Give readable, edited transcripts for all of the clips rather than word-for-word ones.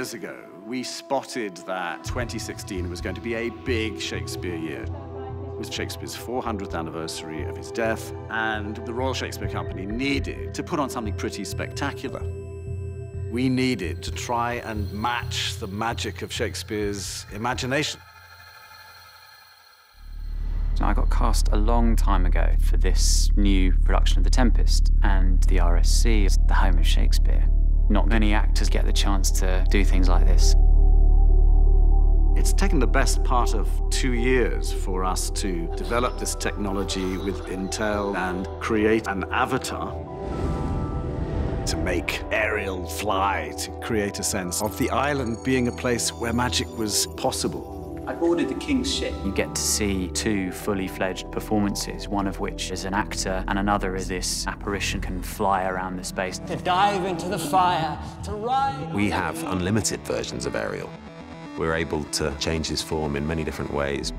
years ago, we spotted that 2016 was going to be a big Shakespeare year. It was Shakespeare's 400th anniversary of his death, and the Royal Shakespeare Company needed to put on something pretty spectacular. We needed to try and match the magic of Shakespeare's imagination. I got cast a long time ago for this new production of The Tempest, and the RSC is the home of Shakespeare. Not many actors get the chance to do things like this. It's taken the best part of 2 years for us to develop this technology with Intel and create an avatar to make Ariel fly, to create a sense of the island being a place where magic was possible. I boarded the King's ship. You get to see 2 fully fledged performances, one of which is an actor and another is this apparition can fly around the space. To dive into the fire, to ride. We have unlimited versions of Ariel. We're able to change his form in many different ways.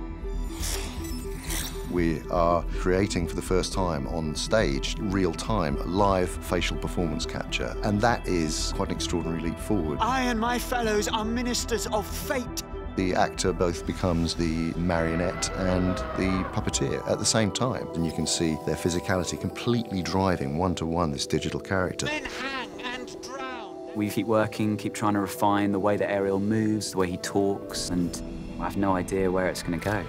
We are creating for the first time on stage, real-time, live facial performance capture, and that is quite an extraordinary leap forward. I and my fellows are ministers of fate. The actor both becomes the marionette and the puppeteer at the same time, and you can see their physicality completely driving one-to-one this digital character. Men hang and drown. We keep working, keep trying to refine the way that Ariel moves, the way he talks, and I have no idea where it's going to go.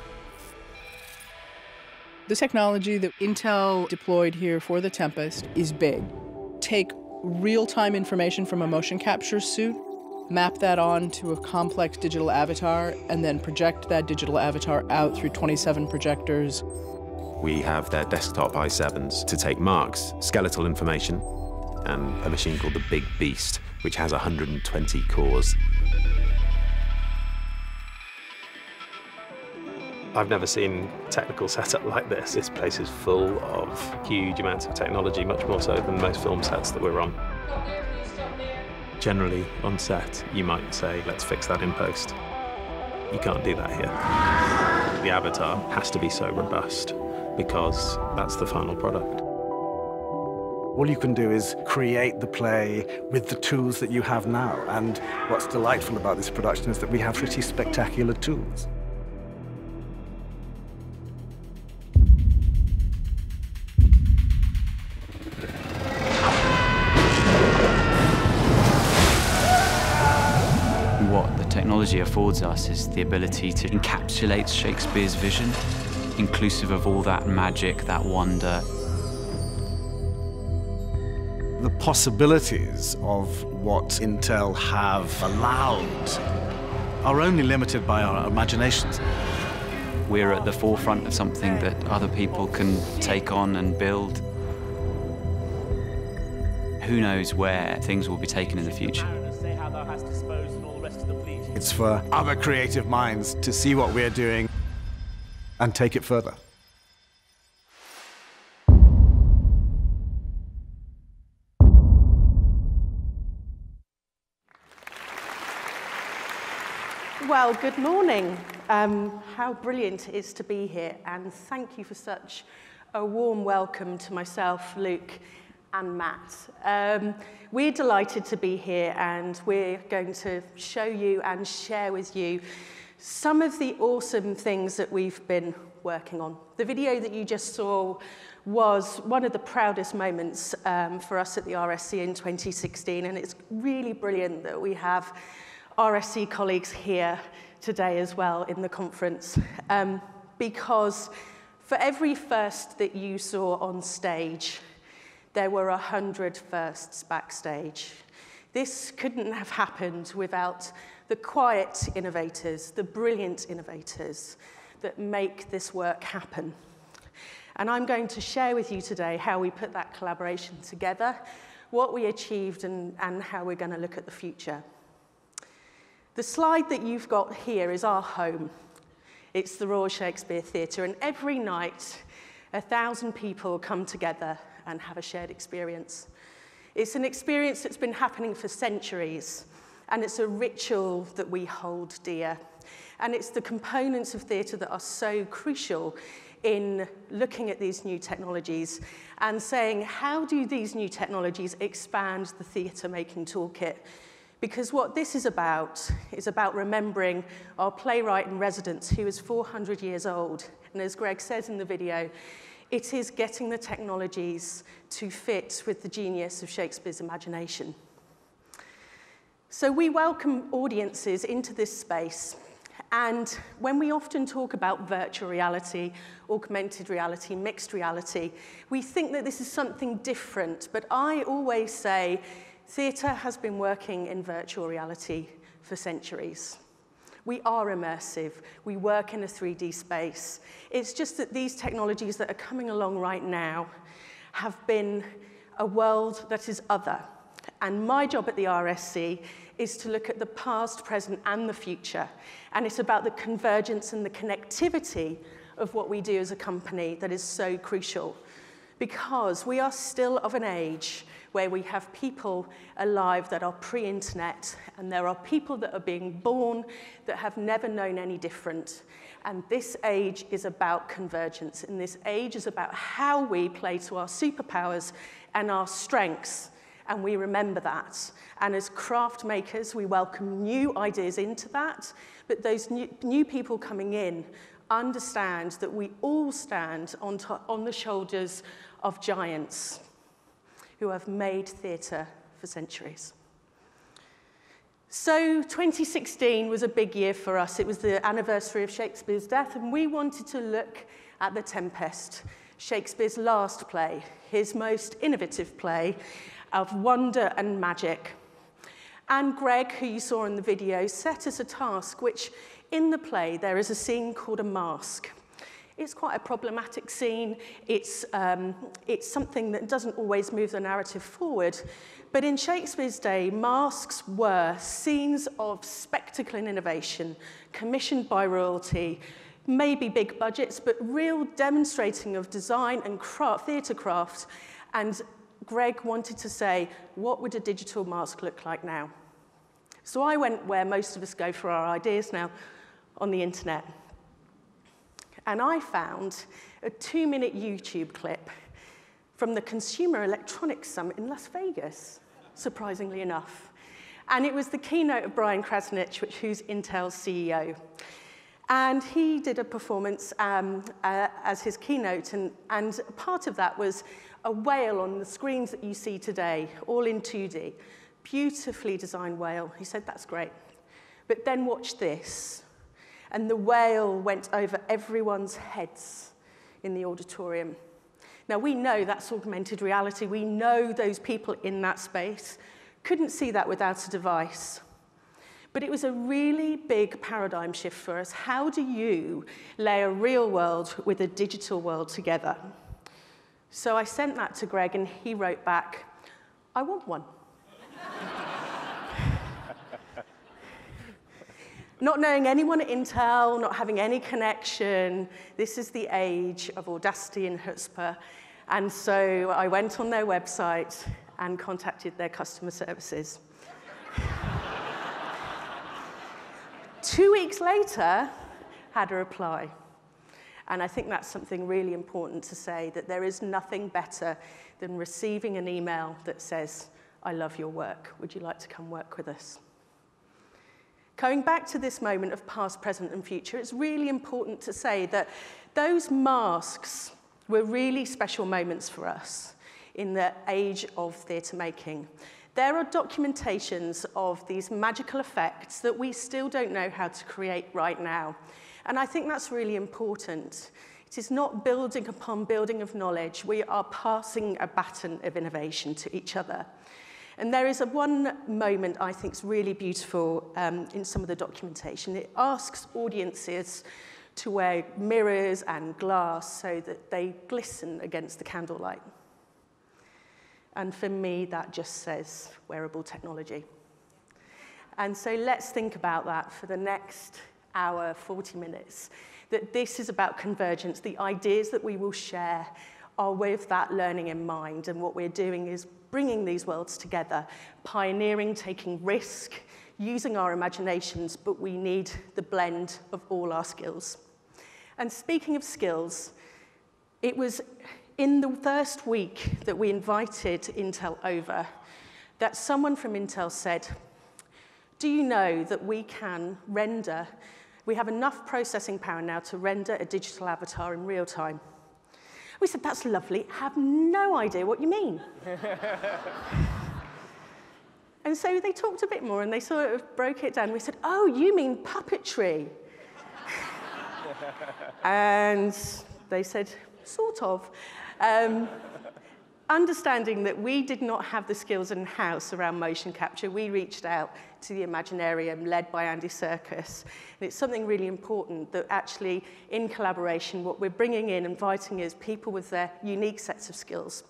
The technology that Intel deployed here for The Tempest is big. Take real-time information from a motion capture suit, map that on to a complex digital avatar, and then project that digital avatar out through 27 projectors. We have their desktop i7s to take marks, skeletal information, and a machine called the Big Beast, which has 120 cores. I've never seen a technical setup like this. This place is full of huge amounts of technology, much more so than most film sets that we're on. Generally, on set, you might say, let's fix that in post. You can't do that here. The avatar has to be so robust because that's the final product. All you can do is create the play with the tools that you have now. And what's delightful about this production is that we have pretty spectacular tools. What the technology affords us is the ability to encapsulate Shakespeare's vision, inclusive of all that magic, that wonder. The possibilities of what Intel have allowed are only limited by our imaginations. We're at the forefront of something that other people can take on and build. Who knows where things will be taken in the future. It's for other creative minds to see what we're doing and take it further. Well, good morning. How brilliant it is to be here, and thank you for such a warm welcome to myself, Luke, and Matt. We're delighted to be here, and we're going to show you and share with you some of the awesome things that we've been working on. The video that you just saw was one of the proudest moments for us at the RSC in 2016, and it's really brilliant that we have RSC colleagues here today as well in the conference, because for every first that you saw on stage, there were 100 firsts backstage. This couldn't have happened without the quiet innovators, the brilliant innovators that make this work happen. And I'm going to share with you today how we put that collaboration together, what we achieved, and how we're going to look at the future. The slide that you've got here is our home. It's the Royal Shakespeare Theatre, and every night, 1,000 people come together and have a shared experience. It's an experience that's been happening for centuries, and it's a ritual that we hold dear. And it's the components of theatre that are so crucial in looking at these new technologies and saying, how do these new technologies expand the theatre-making toolkit Because what this is about remembering our playwright in residence who is 400 years old. And as Greg says in the video, it is getting the technologies to fit with the genius of Shakespeare's imagination. So we welcome audiences into this space. And when we often talk about virtual reality, augmented reality, mixed reality, we think that this is something different. But I always say theatre has been working in virtual reality for centuries. We are immersive. We work in a 3D space. It's just that these technologies that are coming along right now have been a world that is other. And my job at the RSC is to look at the past, present, and the future. And it's about the convergence and the connectivity of what we do as a company that is so crucial. Because we are still of an age where we have people alive that are pre-internet, and there are people that are being born that have never known any different. And this age is about convergence, and this age is about how we play to our superpowers and our strengths, and we remember that. And as craft makers, we welcome new ideas into that, but those new people coming in understand that we all stand on the shoulders of giants who have made theatre for centuries. So 2016 was a big year for us. It was the anniversary of Shakespeare's death, and we wanted to look at The Tempest, Shakespeare's last play, his most innovative play of wonder and magic. And Greg, who you saw in the video, set us a task, which in the play there is a scene called a mask. It's quite a problematic scene. It's something that doesn't always move the narrative forward. But in Shakespeare's day, masks were scenes of spectacle and innovation, commissioned by royalty, maybe big budgets, but real demonstrating of design and craft, theatre craft. And Greg wanted to say, what would a digital mask look like now? So I went where most of us go for our ideas now, on the internet. And I found a 2-minute YouTube clip from the Consumer Electronics Summit in Las Vegas, surprisingly enough. And it was the keynote of Brian Krasnich, who's Intel's CEO. And he did a performance as his keynote, and part of that was a whale on the screens that you see today, all in 2D. Beautifully designed whale. He said, that's great. But then watch this. And the whale went over everyone's heads in the auditorium. Now, we know that's augmented reality. We know those people in that space couldn't see that without a device. But it was a really big paradigm shift for us. How do you lay a real world with a digital world together? So I sent that to Greg, and he wrote back, I want one. Not knowing anyone at Intel, not having any connection, this is the age of audacity and chutzpah. And so I went on their website and contacted their customer services. 2 weeks later, had a reply. And I think that's something really important to say, that there is nothing better than receiving an email that says, I love your work. Would you like to come work with us? Going back to this moment of past, present, and future, it's really important to say that those masks were really special moments for us in the age of theatre making. There are documentations of these magical effects that we still don't know how to create right now. And I think that's really important. It is not building upon building of knowledge. We are passing a baton of innovation to each other. And there is one moment I think is really beautiful in some of the documentation. It asks audiences to wear mirrors and glass so that they glisten against the candlelight. And for me, that just says wearable technology. And so let's think about that for the next hour, 40 minutes, that this is about convergence. The ideas that we will share are with that learning in mind. And what we're doing is bringing these worlds together, pioneering, taking risk, using our imaginations, but we need the blend of all our skills. And speaking of skills, it was in the first week that we invited Intel over that someone from Intel said, Do you know that we have enough processing power now to render a digital avatar in real time? We said, that's lovely, have no idea what you mean. And so they talked a bit more and they sort of broke it down. We said, oh, you mean puppetry? And they said, sort of. Understanding that we did not have the skills in-house around motion capture, we reached out to the Imaginarium, led by Andy Serkis. And it's something really important that actually, in collaboration, what we're bringing in, inviting is people with their unique sets of skills.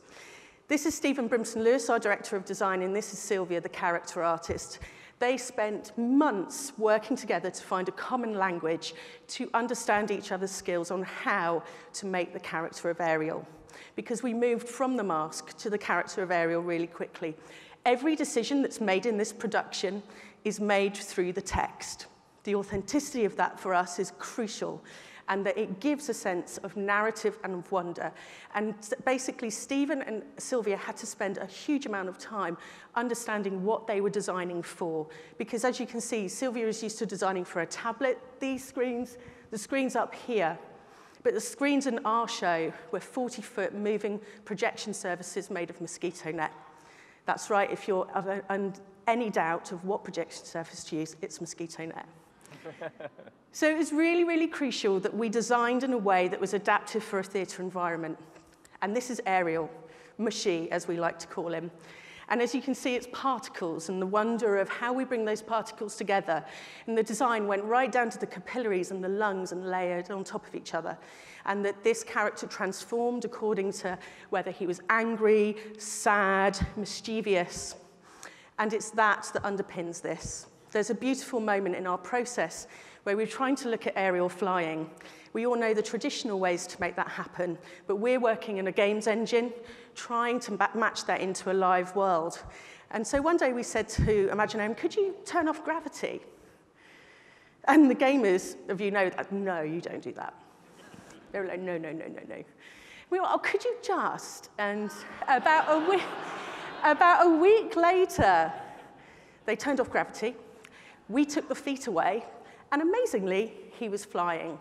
This is Stephen Brimson-Lewis, our Director of Design, and this is Sylvia, the character artist. They spent months working together to find a common language to understand each other's skills on how to make the character of Ariel. Because we moved from the mask to the character of Ariel really quickly. Every decision that's made in this production is made through the text. The authenticity of that for us is crucial, and that it gives a sense of narrative and of wonder. And basically, Stephen and Sylvia had to spend a huge amount of time understanding what they were designing for. Because as you can see, Sylvia is used to designing for a tablet. These screens, the screen's up here. But the screens in our show were 40-foot moving projection surfaces made of mosquito net. That's right, if you're under any doubt of what projection surface to use, it's mosquito net. So it was really, really crucial that we designed in a way that was adaptive for a theatre environment. And this is Ariel, Mushy, as we like to call him. And as you can see, it's particles and the wonder of how we bring those particles together. And the design went right down to the capillaries and the lungs and layered on top of each other. And that this character transformed according to whether he was angry, sad, mischievous. And it's that underpins this. There's a beautiful moment in our process where we're trying to look at Ariel flying. We all know the traditional ways to make that happen, but we're working in a games engine, trying to match that into a live world. And so one day we said to Imaginarium, could you turn off gravity? And the gamers of you know that, no, you don't do that. They were like, no, no, no, no, no. We were, oh, could you just? And about a week later, they turned off gravity. We took the feet away, and amazingly, he was flying.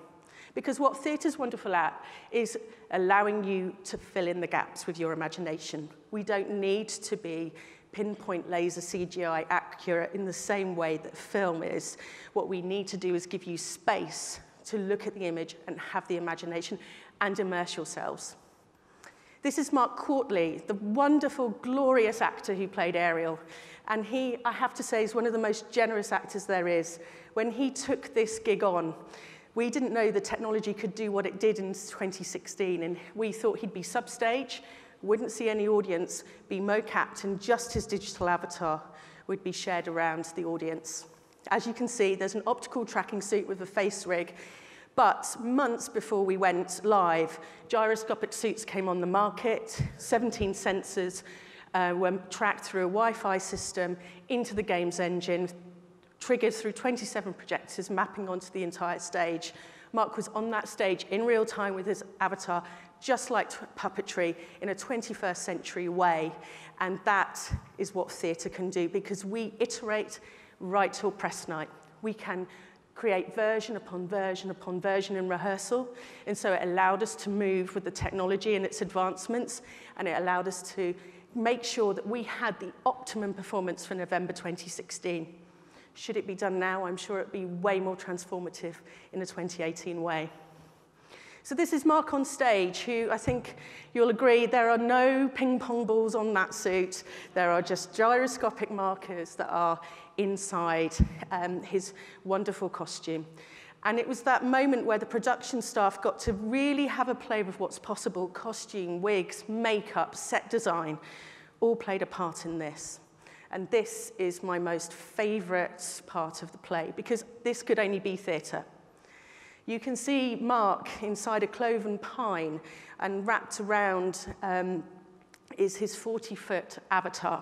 Because what theatre's wonderful at is allowing you to fill in the gaps with your imagination. We don't need to be pinpoint laser CGI accurate in the same way that film is. What we need to do is give you space to look at the image and have the imagination and immerse yourselves. This is Mark Courtley, the wonderful, glorious actor who played Ariel. And he, I have to say, is one of the most generous actors there is. When he took this gig on, we didn't know the technology could do what it did in 2016, and we thought he'd be substage, wouldn't see any audience, be mo-capped, and just his digital avatar would be shared around the audience. As you can see, there's an optical tracking suit with a face rig, but months before we went live, gyroscopic suits came on the market, 17 sensors were tracked through a Wi-Fi system into the games engine, triggered through 27 projectors mapping onto the entire stage. Mark was on that stage in real time with his avatar, just like puppetry, in a 21st century way. And that is what theatre can do, because we iterate right till press night. We can create version upon version upon version in rehearsal. And so it allowed us to move with the technology and its advancements, and it allowed us to make sure that we had the optimum performance for November 2016. Should it be done now, I'm sure it'd be way more transformative in a 2018 way. So this is Mark on stage, who I think you'll agree there are no ping pong balls on that suit. There are just gyroscopic markers that are inside his wonderful costume. And it was that moment where the production staff got to really have a play with what's possible. Costume, wigs, makeup, set design, all played a part in this. And this is my most favorite part of the play, because this could only be theatre. You can see Mark inside a cloven pine, and wrapped around is his 40-foot avatar,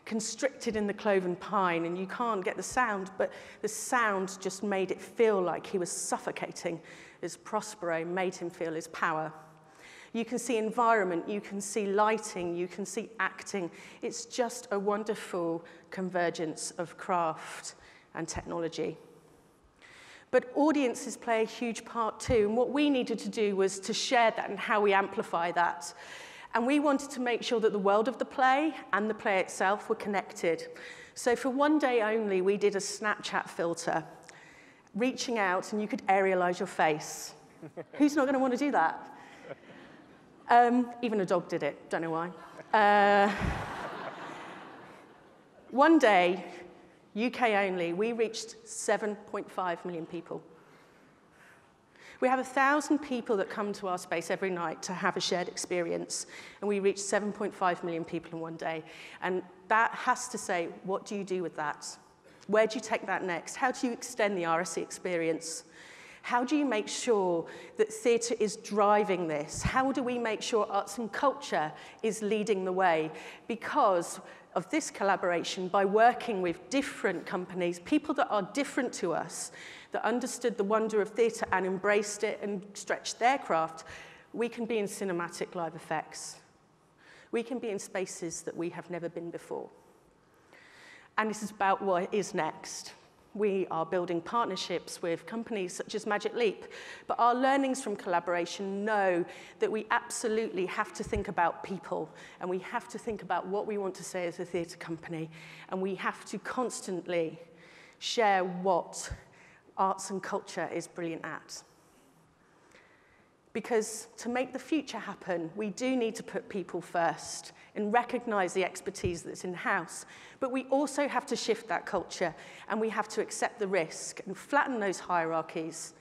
constricted in the cloven pine, and you can't get the sound, but the sound just made it feel like he was suffocating as Prospero made him feel his power. You can see environment, you can see lighting, you can see acting. It's just a wonderful convergence of craft and technology. But audiences play a huge part too, and what we needed to do was to share that and how we amplify that. And we wanted to make sure that the world of the play and the play itself were connected. So for one day only, we did a Snapchat filter, reaching out, and you could aerialize your face. Who's not going to want to do that? Even a dog did it, don't know why. One day, UK only, we reached 7.5 million people. We have 1,000 people that come to our space every night to have a shared experience, and we reached 7.5 million people in one day. And that has to say, what do you do with that? Where do you take that next? How do you extend the RSC experience? How do you make sure that theatre is driving this? How do we make sure arts and culture is leading the way? Because of this collaboration, by working with different companies, people that are different to us, that understood the wonder of theatre and embraced it and stretched their craft, we can be in cinematic live effects. We can be in spaces that we have never been before. And this is about what is next. We are building partnerships with companies such as Magic Leap, but our learnings from collaboration know that we absolutely have to think about people, and we have to think about what we want to say as a theatre company, and we have to constantly share what arts and culture is brilliant at. Because to make the future happen, we do need to put people first and recognize the expertise that's in-house. But we also have to shift that culture, and we have to accept the risk and flatten those hierarchies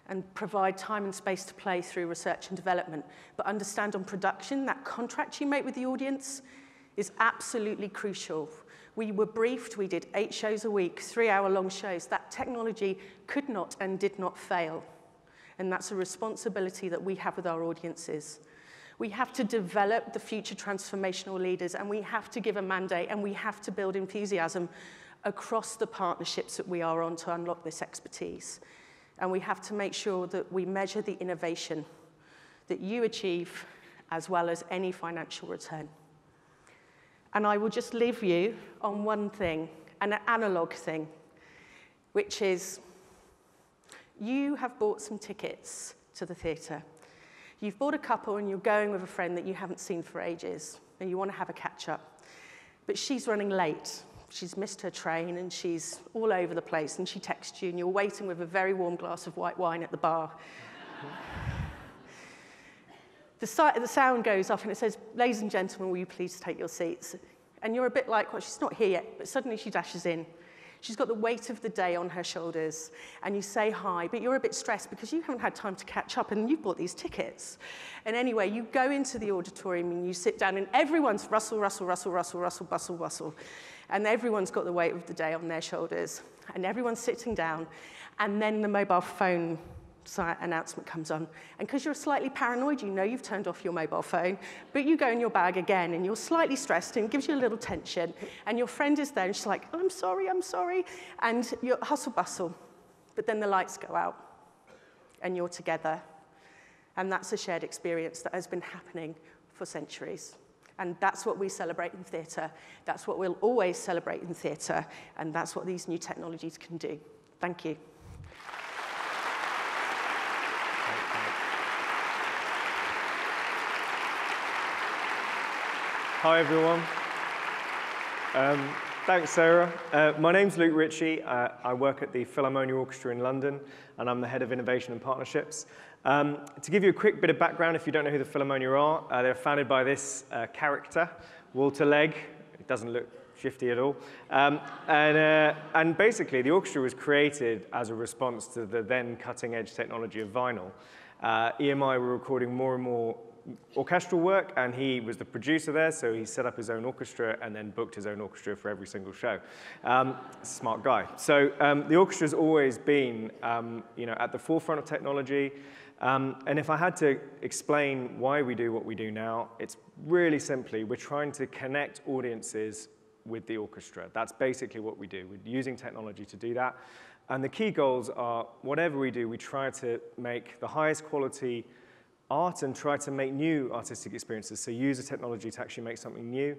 and provide time and space to play through research and development. But understand on production, that contract you make with the audience is absolutely crucial. We were briefed, we did 8 shows a week, 3-hour-long shows. That technology could not and did not fail. And that's a responsibility that we have with our audiences. We have to develop the future transformational leaders, and we have to give a mandate, and we have to build enthusiasm across the partnerships that we are on to unlock this expertise. And we have to make sure that we measure the innovation that you achieve, as well as any financial return. And I will just leave you on one thing, an analog thing, which is you have bought some tickets to the theatre. You've bought a couple and you're going with a friend that you haven't seen for ages and you want to have a catch-up. But she's running late. She's missed her train and she's all over the place, and she texts you and you're waiting with a very warm glass of white wine at the bar. The sound goes off and it says, "Ladies and gentlemen, will you please take your seats?" And you're a bit like, well, she's not here yet, but suddenly she dashes in. She's got the weight of the day on her shoulders, and you say hi, but you're a bit stressed because you haven't had time to catch up and you've bought these tickets. And anyway, you go into the auditorium and you sit down and everyone's rustle, rustle, rustle, rustle, rustle, bustle, bustle. And everyone's got the weight of the day on their shoulders. And everyone's sitting down, and then the mobile phone announcement comes on. And because you're slightly paranoid, you know you've turned off your mobile phone, but you go in your bag again, and you're slightly stressed, and it gives you a little tension. And your friend is there, and she's like, I'm sorry. And you're hustle bustle. But then the lights go out, and you're together. And that's a shared experience that has been happening for centuries. And that's what we celebrate in theatre. That's what we'll always celebrate in theatre. And that's what these new technologies can do. Thank you. Hi, everyone. Thanks, Sarah. My name's Luke Ritchie. I work at the Philharmonia Orchestra in London, and I'm the head of innovation and partnerships. To give you a quick bit of background, if you don't know who the Philharmonia are, they're founded by this character, Walter Legg. It doesn't look shifty at all. And basically, the orchestra was created as a response to the then cutting-edge technology of vinyl. EMI were recording more and more orchestral work, and he was the producer there, so he set up his own orchestra and then booked his own orchestra for every single show. Smart guy. So the orchestra's always been at the forefront of technology, and if I had to explain why we do what we do now, it's really simply we're trying to connect audiences with the orchestra. That's basically what we do. We're using technology to do that, and the key goals are whatever we do, we try to make the highest quality art and try to make new artistic experiences, so use the technology to actually make something new,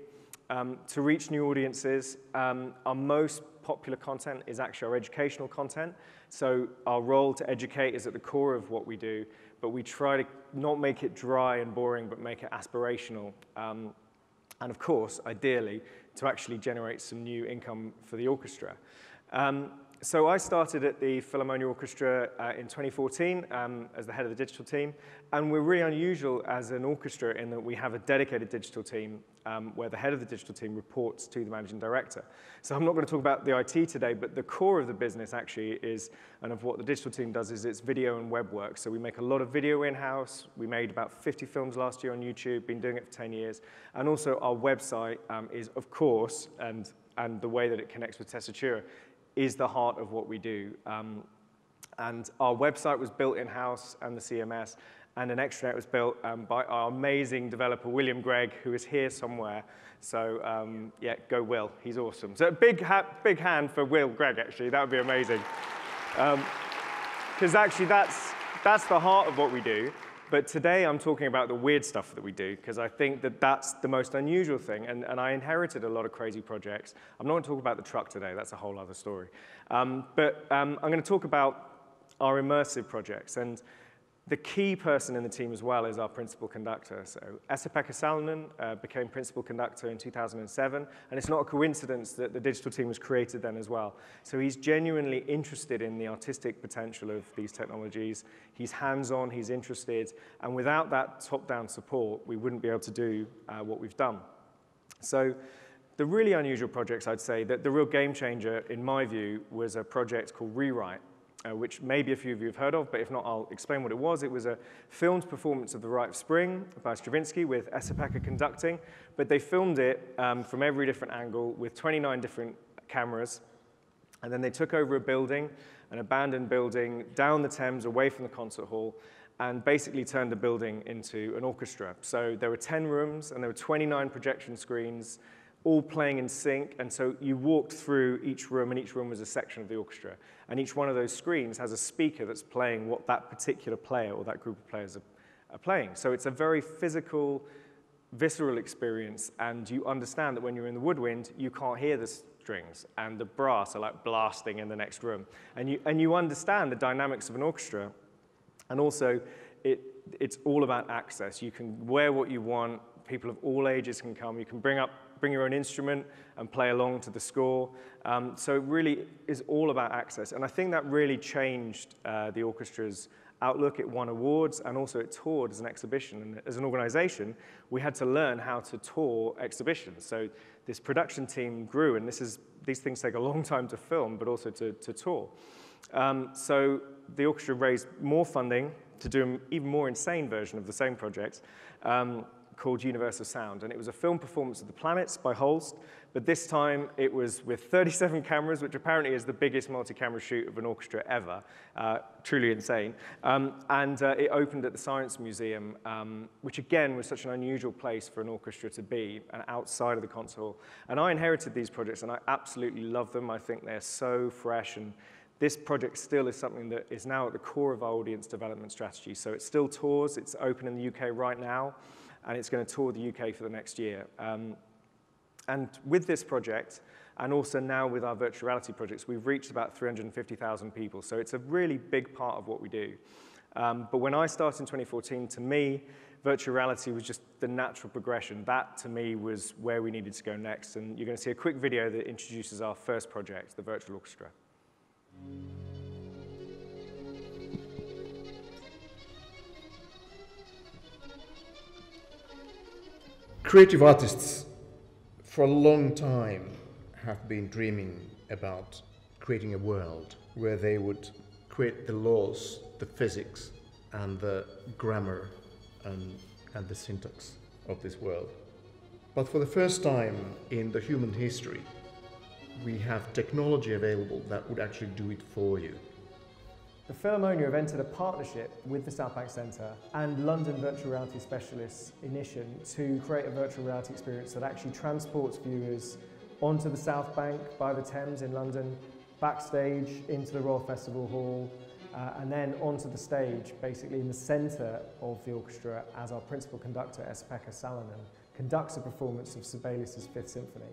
to reach new audiences. Our most popular content is actually our educational content. So our role to educate is at the core of what we do, but we try to not make it dry and boring, but make it aspirational. And of course, ideally, to actually generate some new income for the orchestra. So I started at the Philharmonia Orchestra in 2014 as the head of the digital team, and we're really unusual as an orchestra in that we have a dedicated digital team where the head of the digital team reports to the managing director. So I'm not going to talk about the IT today, but the core of the business actually is, and of what the digital team does, is it's video and web work. So we make a lot of video in-house. We made about 50 films last year on YouTube, been doing it for 10 years. And also our website is, of course, and the way that it connects with Tessitura, is the heart of what we do. And our website was built in-house and the CMS, and an extranet was built by our amazing developer, William Gregg, who is here somewhere. So yeah, go Will, he's awesome. So big hand for Will Gregg, actually, that would be amazing. Because actually that's the heart of what we do. But today I'm talking about the weird stuff that we do, because I think that that's the most unusual thing, and I inherited a lot of crazy projects. I'm not going to talk about the truck today, that's a whole other story. But I'm going to talk about our immersive projects, and the key person in the team as well is our principal conductor. So Esa-Pekka Salonen became principal conductor in 2007, and it's not a coincidence that the digital team was created then as well. So he's genuinely interested in the artistic potential of these technologies. He's hands-on, he's interested, and without that top-down support, we wouldn't be able to do what we've done. So the really unusual projects, I'd say, that the real game changer, in my view, was a project called Rewrite, which maybe a few of you have heard of, but if not, I'll explain what it was. It was a filmed performance of The Rite of Spring by Stravinsky with Esa-Pekka conducting, but they filmed it from every different angle with 29 different cameras, and then they took over a building, an abandoned building, down the Thames, away from the concert hall, and basically turned the building into an orchestra. So there were 10 rooms, and there were 29 projection screens, all playing in sync, and so you walked through each room, and each room was a section of the orchestra. And each one of those screens has a speaker that's playing what that particular player or that group of players are playing. So it's a very physical, visceral experience, and you understand that when you're in the woodwind, you can't hear the strings, and the brass are like blasting in the next room. And you understand the dynamics of an orchestra, and also it's all about access. You can wear what you want, people of all ages can come, you can bring your own instrument and play along to the score. So it really is all about access. And I think that really changed the orchestra's outlook. It won awards, and also it toured as an exhibition. And as an organization, we had to learn how to tour exhibitions. So this production team grew, and these things take a long time to film, but also to tour. So the orchestra raised more funding to do an even more insane version of the same project, called Universe of Sound, and it was a film performance of The Planets by Holst, but this time it was with 37 cameras, which apparently is the biggest multi-camera shoot of an orchestra ever, truly insane, and it opened at the Science Museum, which again was such an unusual place for an orchestra to be, and outside of the concert hall. And I inherited these projects, and I absolutely love them. I think they're so fresh, and this project still is something that is now at the core of our audience development strategy. So it still tours, it's open in the UK right now, and it's going to tour the UK for the next year. And with this project, and also now with our virtual reality projects, we've reached about 350,000 people. So it's a really big part of what we do. But when I started in 2014, to me, virtual reality was just the natural progression. That, to me, was where we needed to go next. And you're going to see a quick video that introduces our first project, the Virtual Orchestra. Creative artists for a long time have been dreaming about creating a world where they would create the laws, the physics, and the grammar and the syntax of this world. But for the first time in the human history, we have technology available that would actually do it for you. The Philharmonia have entered a partnership with the South Bank Centre and London virtual reality specialist Ignition to create a virtual reality experience that actually transports viewers onto the South Bank by the Thames in London, backstage into the Royal Festival Hall, and then onto the stage, basically in the centre of the orchestra, as our principal conductor, Esa-Pekka Salonen, conducts a performance of Sibelius' Fifth Symphony.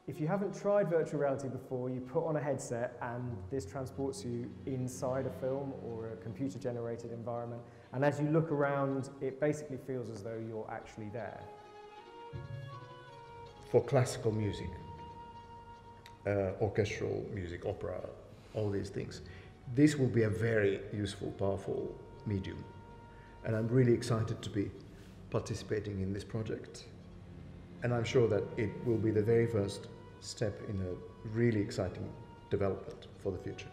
If you haven't tried virtual reality before, you put on a headset and this transports you inside a film or a computer-generated environment. And as you look around, it basically feels as though you're actually there. For classical music, orchestral music, opera, all these things, this will be a very useful, powerful medium. And I'm really excited to be participating in this project. And I'm sure that it will be the very first step in a really exciting development for the future.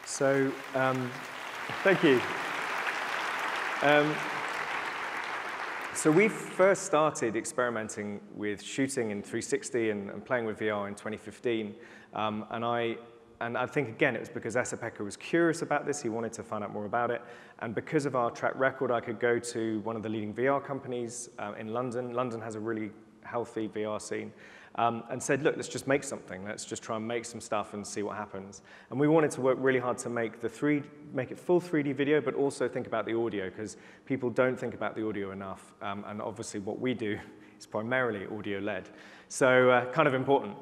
So, thank you. So we first started experimenting with shooting in 360 and playing with VR in 2015. And I think, again, it was because Esa-Pekka was curious about this. He wanted to find out more about it. And because of our track record, I could go to one of the leading VR companies in London. London has a really healthy VR scene. And said, look, let's just make something. Let's just try and make some stuff and see what happens. And we wanted to work really hard to make it full 3D video, but also think about the audio, because people don't think about the audio enough. And obviously what we do is primarily audio-led. So kind of important.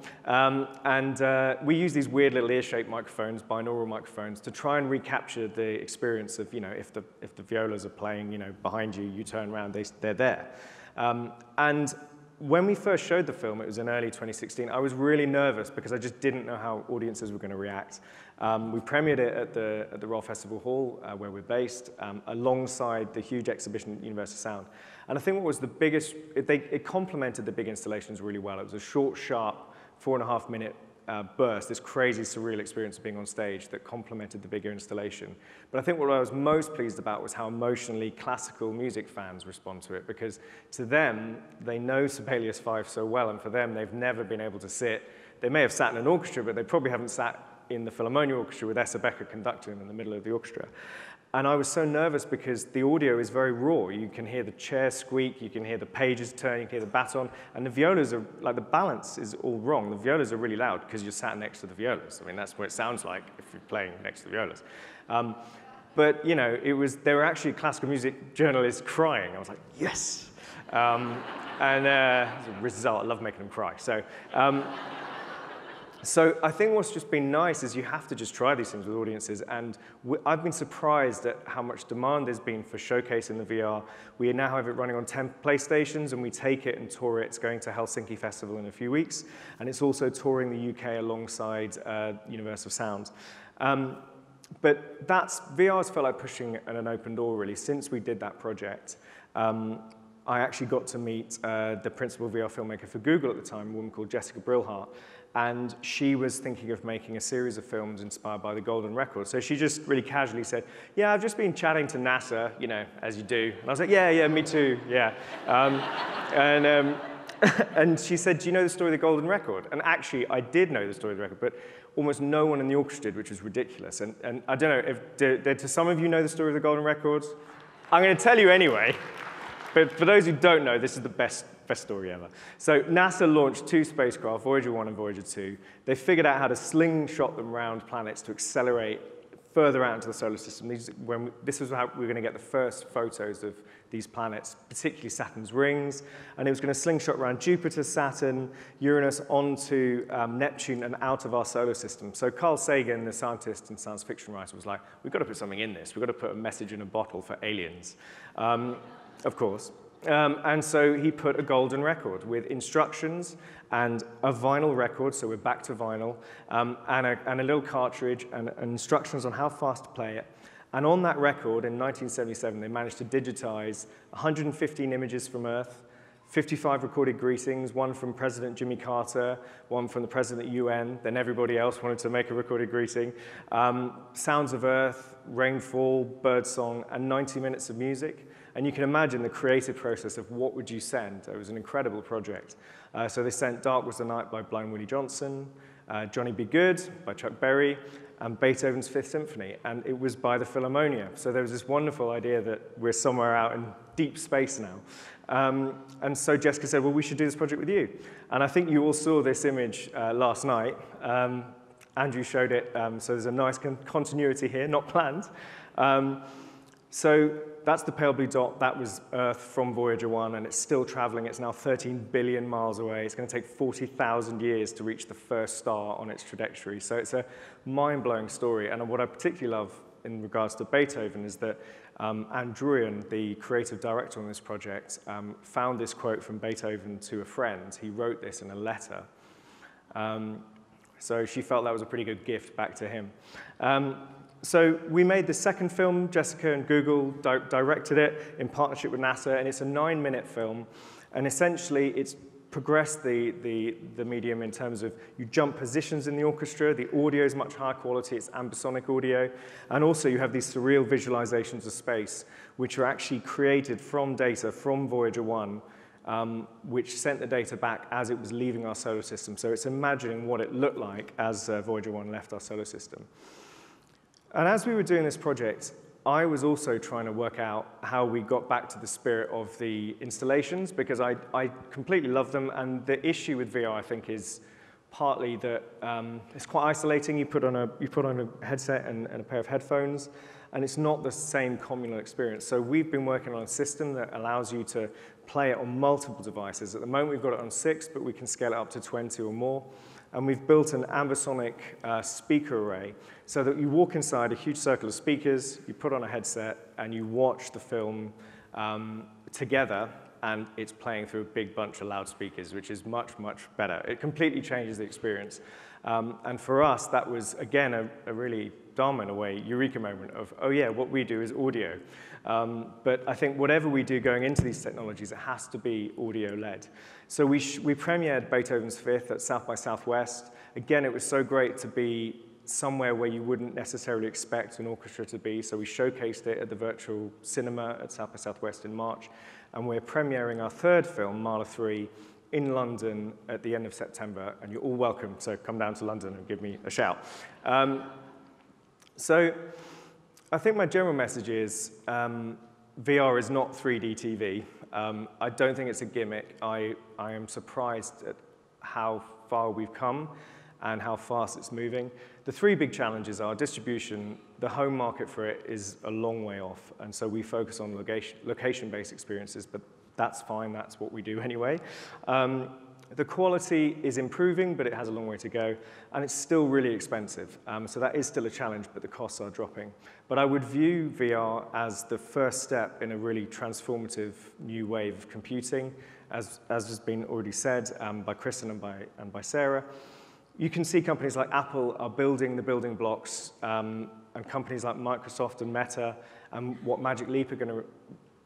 We use these weird little ear-shaped microphones, binaural microphones, to try and recapture the experience of, if the violas are playing, behind you, you turn around, they're there. And when we first showed the film, it was in early 2016, I was really nervous because I just didn't know how audiences were going to react. We premiered it at the Royal Festival Hall, where we're based, alongside the huge exhibition at Universal Sound. And I think what was the biggest, it complemented the big installations really well. It was a short, sharp, 4.5-minute burst, this crazy, surreal experience of being on stage that complemented the bigger installation. But I think what I was most pleased about was how emotionally classical music fans respond to it, because to them, they know Sibelius 5 so well, and for them, they've never been able to sit. They may have sat in an orchestra, but they probably haven't sat in the Philharmonia Orchestra with Esa-Pekka conducting in the middle of the orchestra. And I was so nervous because the audio is very raw. You can hear the chair squeak, you can hear the pages turn, you can hear the baton, and the violas are, like, the balance is all wrong. The violas are really loud because you're sat next to the violas. I mean, that's what it sounds like if you're playing next to the violas. But, there were actually classical music journalists crying. I was like, yes! As a result, I love making them cry. So I think what's just been nice is you have to just try these things with audiences, and I've been surprised at how much demand there's been for showcasing the VR. We now have it running on 10 PlayStations, and we take it and tour it. It's going to Helsinki Festival in a few weeks, and it's also touring the UK alongside Universal Sound. But VR's felt like pushing an open door, really. Since we did that project, I actually got to meet the principal VR filmmaker for Google at the time, a woman called Jessica Brilhart. And she was thinking of making a series of films inspired by the Golden Record. So she just really casually said, yeah, I've just been chatting to NASA, as you do. And I was like, yeah, me too, yeah. And she said, do you know the story of the Golden Record? And actually, I did know the story of the record, but almost no one in the orchestra did, which was ridiculous. And I don't know, do some of you know the story of the Golden Record? I'm going to tell you anyway. But for those who don't know, this is the best story ever. So NASA launched 2 spacecraft, Voyager 1 and Voyager 2. They figured out how to slingshot them around planets to accelerate further out into the solar system. This was how we were going to get the first photos of these planets, particularly Saturn's rings. And it was going to slingshot around Jupiter, Saturn, Uranus, onto Neptune and out of our solar system. So Carl Sagan, the scientist and science fiction writer, was like, we've got to put something in this. We've got to put a message in a bottle for aliens, of course. And so he put a golden record with instructions and a vinyl record, so we're back to vinyl, and a little cartridge and instructions on how fast to play it. And on that record, in 1977, they managed to digitize 115 images from Earth, 55 recorded greetings, one from President Jimmy Carter, one from the President of the UN, then everybody else wanted to make a recorded greeting, sounds of Earth, rainfall, birdsong, and 90 minutes of music. And you can imagine the creative process of what would you send. It was an incredible project. So they sent Dark Was the Night by Blind Willie Johnson, Johnny Be Good by Chuck Berry, and Beethoven's Fifth Symphony, and it was by the Philharmonia. So there was this wonderful idea that we're somewhere out in deep space now. And so Jessica said, well, we should do this project with you. And I think you all saw this image last night. Andrew showed it, so there's a nice continuity here, not planned. So that's the pale blue dot. That was Earth from Voyager 1, and it's still traveling. It's now 13 billion miles away. It's going to take 40,000 years to reach the first star on its trajectory. So it's a mind-blowing story. And what I particularly love in regards to Beethoven is that Andrew, the creative director on this project, found this quote from Beethoven to a friend. He wrote this in a letter. So she felt that was a pretty good gift back to him. So we made the second film. Jessica and Google directed it in partnership with NASA, and it's a 9-minute film. And essentially, it's progressed the medium in terms of you jump positions in the orchestra. The audio is much higher quality. It's ambisonic audio. And also, you have these surreal visualizations of space, which are actually created from data from Voyager 1, which sent the data back as it was leaving our solar system. So it's imagining what it looked like as Voyager 1 left our solar system. And as we were doing this project, I was also trying to work out how we got back to the spirit of the installations, because I completely love them. And the issue with VR, I think, is partly that it's quite isolating. You put on a headset and a pair of headphones, and it's not the same communal experience. So we've been working on a system that allows you to play it on multiple devices. At the moment, we've got it on 6, but we can scale it up to 20 or more. And we've built an ambisonic speaker array so that you walk inside a huge circle of speakers, you put on a headset, and you watch the film together, and it's playing through a big bunch of loudspeakers, which is much, much better. It completely changes the experience. And for us, that was, again, a really Dharma, in a way, eureka moment of, oh yeah, what we do is audio. But I think whatever we do going into these technologies, it has to be audio-led. So we premiered Beethoven's Fifth at South by Southwest. Again, it was so great to be somewhere where you wouldn't necessarily expect an orchestra to be. So we showcased it at the virtual cinema at South by Southwest in March. And we're premiering our third film, Mahler 3, in London at the end of September. And you're all welcome, so come down to London and give me a shout. So I think my general message is VR is not 3D TV. I don't think it's a gimmick. I am surprised at how far we've come and how fast it's moving. The 3 big challenges are distribution. The home market for it is a long way off, and so we focus on location-based experiences, but that's fine. That's what we do anyway. The quality is improving, but it has a long way to go, and it's still really expensive. So that is still a challenge, but the costs are dropping. But I would view VR as the first step in a really transformative new wave of computing, as has been already said by Kristen and by Sarah. You can see companies like Apple are building the building blocks, and companies like Microsoft and Meta, and what Magic Leap are going to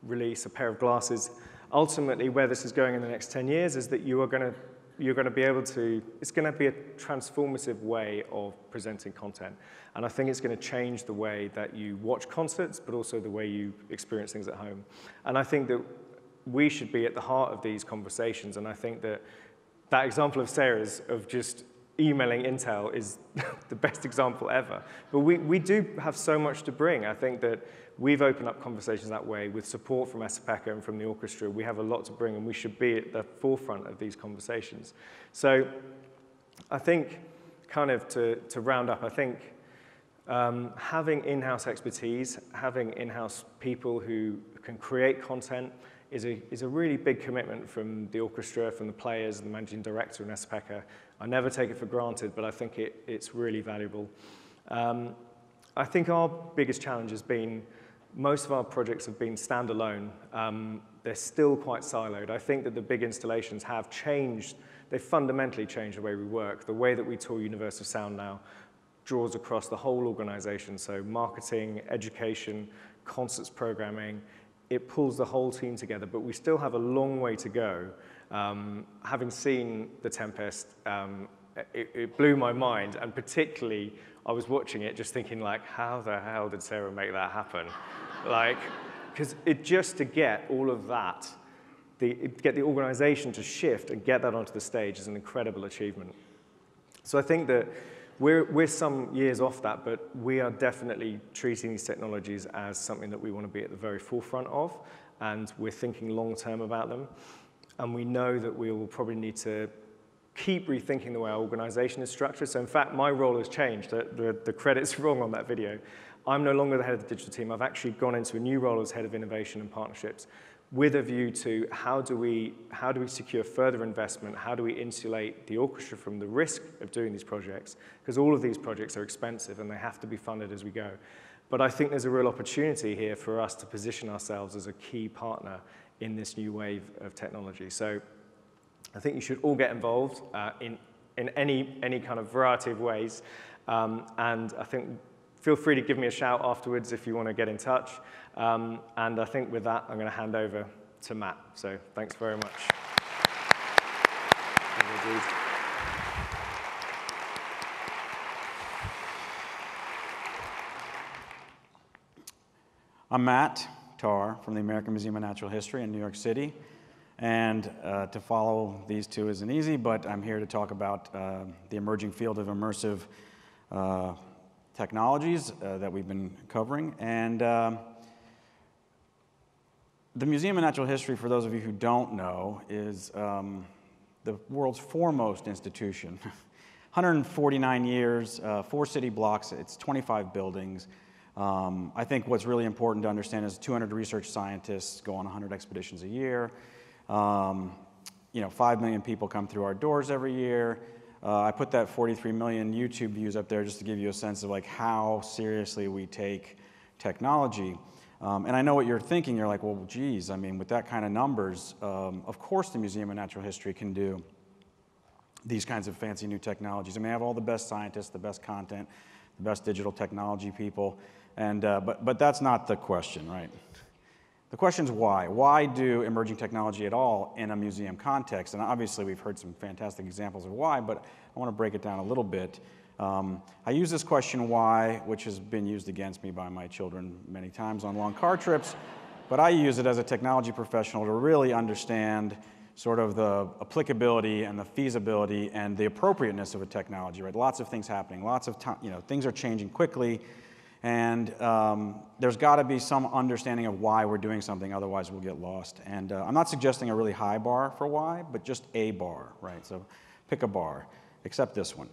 release, a pair of glasses. Ultimately, where this is going in the next 10 years is that you're going to be able to, it's going to be a transformative way of presenting content. And I think it's going to change the way that you watch concerts, but also the way you experience things at home. And I think that we should be at the heart of these conversations. And I think that that example of Sarah's of just emailing Intel is the best example ever. But we do have so much to bring. I think that we've opened up conversations that way with support from SPECA and from the orchestra. We have a lot to bring, and we should be at the forefront of these conversations. So I think, kind of to round up, I think having in-house expertise, having in-house people who can create content is a really big commitment from the orchestra, from the players, and the managing director and SPECA. I never take it for granted, but I think it's really valuable. I think our biggest challenge has been most of our projects have been standalone. They're still quite siloed. I think that the big installations have changed. They've fundamentally changed the way we work. The way that we tour Universal Sound now draws across the whole organization. So marketing, education, concerts programming, it pulls the whole team together, but we still have a long way to go. Having seen The Tempest, it blew my mind, and particularly I was watching it just thinking, like, how the hell did Sarah make that happen? Like, because just to get all of that, get the organization to shift and get that onto the stage is an incredible achievement. So I think that we're some years off that, but we are definitely treating these technologies as something that we want to be at the very forefront of, and we're thinking long-term about them. And we know that we will probably need to keep rethinking the way our organization is structured. So in fact, my role has changed. The credit's wrong on that video. I'm no longer the head of the digital team. I've actually gone into a new role as head of innovation and partnerships with a view to how do we secure further investment? How do we insulate the orchestra from the risk of doing these projects? Because all of these projects are expensive and they have to be funded as we go. But I think there's a real opportunity here for us to position ourselves as a key partner in this new wave of technology. So I think you should all get involved in any kind of variety of ways. And I think feel free to give me a shout afterwards if you want to get in touch. And I think with that, I'm going to hand over to Matt. So thanks very much. I'm Matt Tarr from the American Museum of Natural History in New York City. And to follow these two isn't easy, but I'm here to talk about the emerging field of immersive technologies that we've been covering. And the Museum of Natural History, for those of you who don't know, is the world's foremost institution. 149 years, 4 city blocks, it's 25 buildings. I think what's really important to understand is 200 research scientists go on 100 expeditions a year. 5 million people come through our doors every year. I put that 43 million YouTube views up there just to give you a sense of like how seriously we take technology. And I know what you're thinking. You're like, well, geez, I mean, with that kind of numbers, of course the Museum of Natural History can do these kinds of fancy new technologies. I mean, they have all the best scientists, the best content, the best digital technology people. And, but that's not the question, right? The question is why? Why do emerging technology at all in a museum context? And obviously we've heard some fantastic examples of why, but I want to break it down a little bit. I use this question why, which has been used against me by my children many times on long car trips, but I use it as a technology professional to really understand sort of the applicability and the feasibility and the appropriateness of a technology, right? Lots of things happening, lots of time, things are changing quickly, and there's got to be some understanding of why we're doing something, otherwise we'll get lost. And I'm not suggesting a really high bar for why, but just a bar, right? So pick a bar, except this one.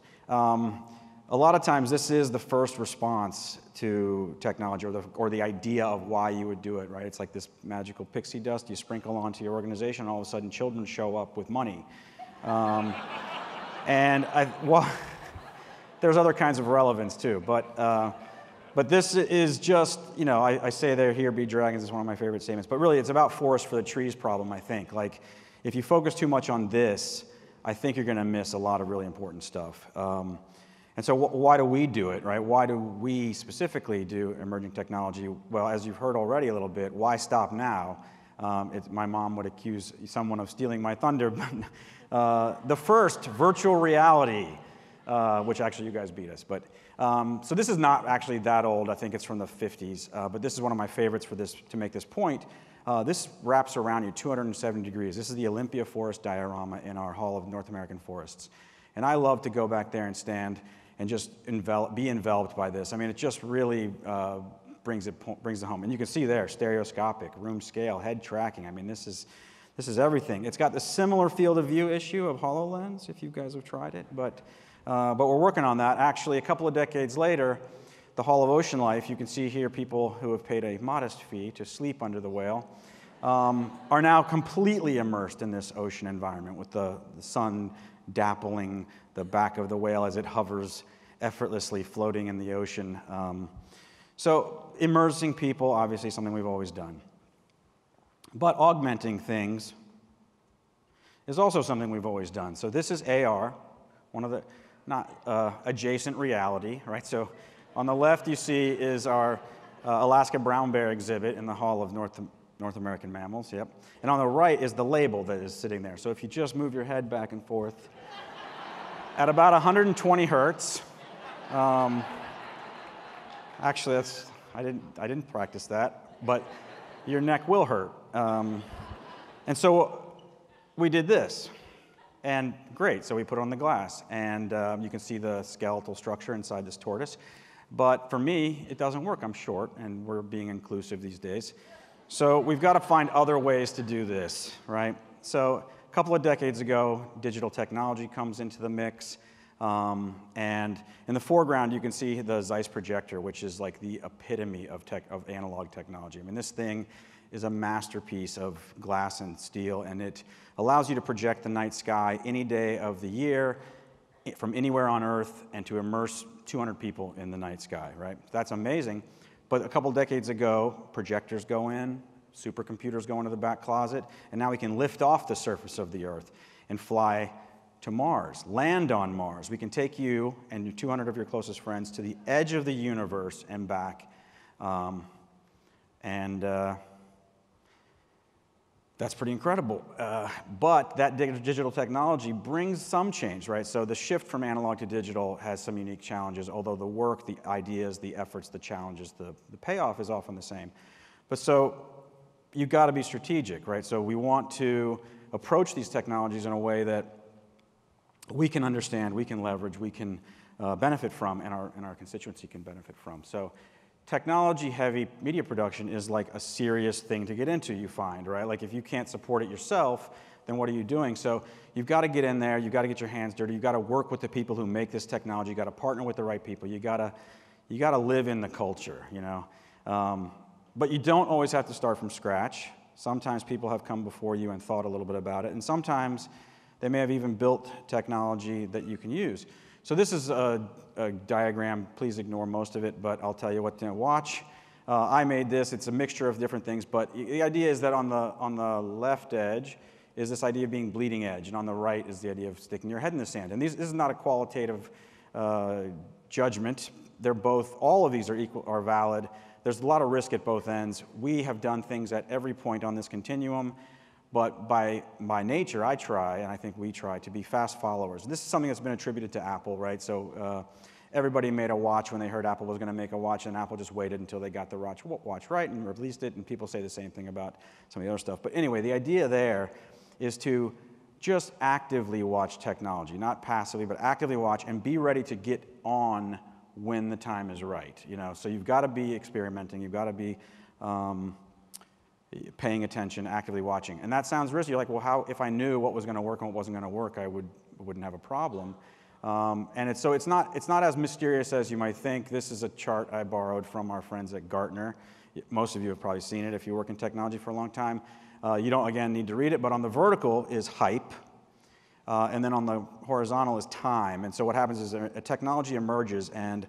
A lot of times this is the first response to technology or the idea of why you would do it, right? It's like this magical pixie dust you sprinkle onto your organization, and all of a sudden children show up with money. There's other kinds of relevance too, but this is just, I say there, here be dragons is one of my favorite statements, but really it's about forest for the trees problem, I think. Like, if you focus too much on this, I think you're going to miss a lot of really important stuff. And so why do we do it, right? Why do we specifically do emerging technology? Well, as you've heard already a little bit, why stop now? My mom would accuse someone of stealing my thunder. The first virtual reality, which actually you guys beat us. But so this is not actually that old. I think it's from the 50s. But this is one of my favorites for this to make this point. This wraps around you 270 degrees. This is the Olympia Forest diorama in our Hall of North American Forests. And I love to go back there and stand and just be enveloped by this. I mean, it just really brings it home. And you can see there, stereoscopic, room scale, head tracking. I mean, this is everything. It's got the similar field of view issue of HoloLens, if you guys have tried it. But we're working on that. Actually, a couple of decades later, the Hall of Ocean Life, you can see here people who have paid a modest fee to sleep under the whale, are now completely immersed in this ocean environment with the sun dappling the back of the whale as it hovers effortlessly floating in the ocean. So immersing people, obviously something we've always done. But augmenting things is also something we've always done. So this is AR, one of the, adjacent reality, right? So on the left you see is our Alaska brown bear exhibit in the Hall of North American Mammals, yep. And on the right is the label that is sitting there. So if you just move your head back and forth at about 120 hertz, actually I didn't practice that, but your neck will hurt. And so we did this. And great, so we put it on the glass. And you can see the skeletal structure inside this tortoise. But for me, it doesn't work. I'm short, and we're being inclusive these days. So we've got to find other ways to do this, right? So a couple of decades ago, digital technology comes into the mix. And in the foreground, you can see the Zeiss projector, which is like the epitome of analog technology. I mean, this thing is a masterpiece of glass and steel, and it allows you to project the night sky any day of the year from anywhere on Earth and to immerse 200 people in the night sky, right? That's amazing. But a couple decades ago, projectors go in, supercomputers go into the back closet, and now we can lift off the surface of the Earth and fly to Mars, land on Mars. We can take you and 200 of your closest friends to the edge of the universe and back. That's pretty incredible. But that digital technology brings some change, right? So the shift from analog to digital has some unique challenges, although the work, the ideas, the efforts, the challenges, the payoff is often the same. But so you've got to be strategic, right? So we want to approach these technologies in a way that we can understand, we can leverage, we can benefit from, and our constituency can benefit from. So technology-heavy media production is like a serious thing to get into, you find, right? Like if you can't support it yourself, then what are you doing? So you've got to get in there, you've got to get your hands dirty, you've got to work with the people who make this technology, you've got to partner with the right people, you got to live in the culture, you know? But you don't always have to start from scratch. Sometimes people have come before you and thought a little bit about it, and sometimes they may have even built technology that you can use. So this is a diagram. Please ignore most of it, but I'll tell you what to watch. I made this. It's a mixture of different things, but the idea is that on the left edge is this idea of being bleeding edge, and on the right is the idea of sticking your head in the sand. And this is not a qualitative judgment. They're both, all of these are valid. There's a lot of risk at both ends. We have done things at every point on this continuum. But by nature, I try, and I think we try, to be fast followers. This is something that's been attributed to Apple, right? So everybody made a watch when they heard Apple was going to make a watch, and Apple just waited until they got the watch right and released it, and people say the same thing about some of the other stuff. But anyway, the idea there is to just actively watch technology, not passively, but actively watch, and be ready to get on when the time is right. You know, so you've got to be experimenting, you've got to be paying attention, actively watching. And that sounds risky. You're like, well, how, if I knew what was going to work and what wasn't going to work, I wouldn't have a problem. And it's not as mysterious as you might think. This is a chart I borrowed from our friends at Gartner. Most of you have probably seen it if you work in technology for a long time. You don't, again, need to read it, but on the vertical is hype, and then on the horizontal is time. And so what happens is a technology emerges and